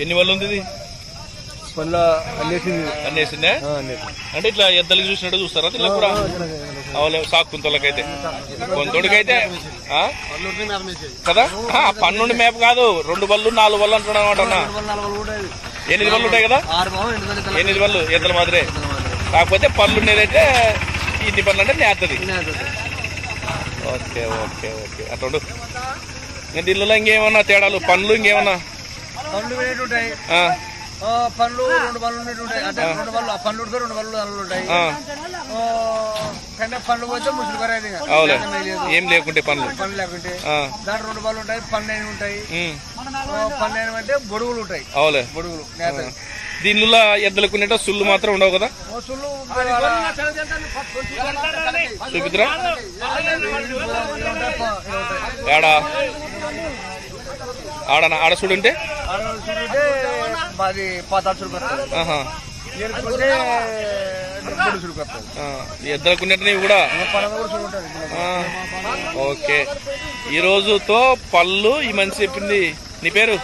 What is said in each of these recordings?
ఎన్ని వల్ల ఉంది ఇది? అన్నేసిందే అంటే ఇట్లా ఎద్దలకి చూసినట్టు చూస్తారా ఇలా కూడా? అవలే సాకుంతోళ్ళకైతే, కొంతోడికైతే కదా పన్నుండి మేపు కాదు, 2 బళ్ళు 4 బళ్ళు అంటున్నా అనమాట అన్న. 8 బళ్ళు ఉంటాయి కదా, 8 బళ్ళు ఎద్దల మాదిరే. కాకపోతే పళ్ళు ఉండేదైతే ఇన్ని పనులు అంటే నేతది. ఓకే ఓకే ఓకే అట్లా. ఇంకా దీనిలో ఇంకేమన్నా తేడాలు, పండ్లు ఇంకేమన్నా? పండ్లు 2 బళ్ళు ఉంటాయి, అంటే 2 బళ్ళు పండ్లు 2 బళ్ళు ఉంటాయి. కంటే పండ్లు పోతే ముసలి కరేది ఏం లేకుంటే పండ్లు లేకుంటే దాంట్లో 2 బళ్ళు ఉంటాయి. పన్నెండు ఉంటాయి. పన్నెండు అంటే బొడుగులు ఉంటాయి. అవులే బొడుగులు. దీనిలో ఎద్దలకునేట సుళ్ళు మాత్రం ఉండవు కదా? చూపిద్రా ఆడా ఆడనా? ఆడ చూడుంటే ఎద్దలకునేటివి కూడా. ఓకే, ఈ రోజుతో పళ్ళు ఈ మనిషి చెప్పింది. నీ పేరు?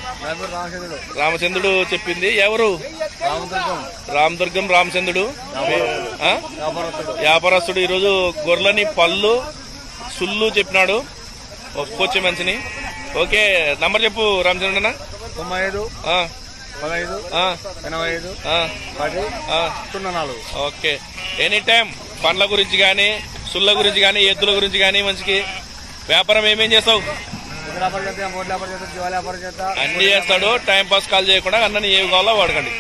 రామచంద్రుడు చెప్పింది. ఎవరు? రామదుర్గం రామచంద్రుడు వ్యాపారస్తుడు. ఈరోజు గొర్రెలని పళ్ళు సుళ్ళు చెప్పినాడు. ఒప్పుకొచ్చే మనిషిని. ఓకే, నంబర్ చెప్పు రామచంద్రుడు అన్న. 95 15 85 10 04. ఓకే, ఎనీ టైం పండ్ల గురించి కానీ, సుళ్ళ గురించి కానీ, ఎద్దుల గురించి కానీ మనిషికి వ్యాపారం ఏమేం చేస్తావు? అన్ని చేస్తాడు. టైం పాస్ కాల్ చేయకుండా అన్నని ఏవి కావాలో వాడకండి.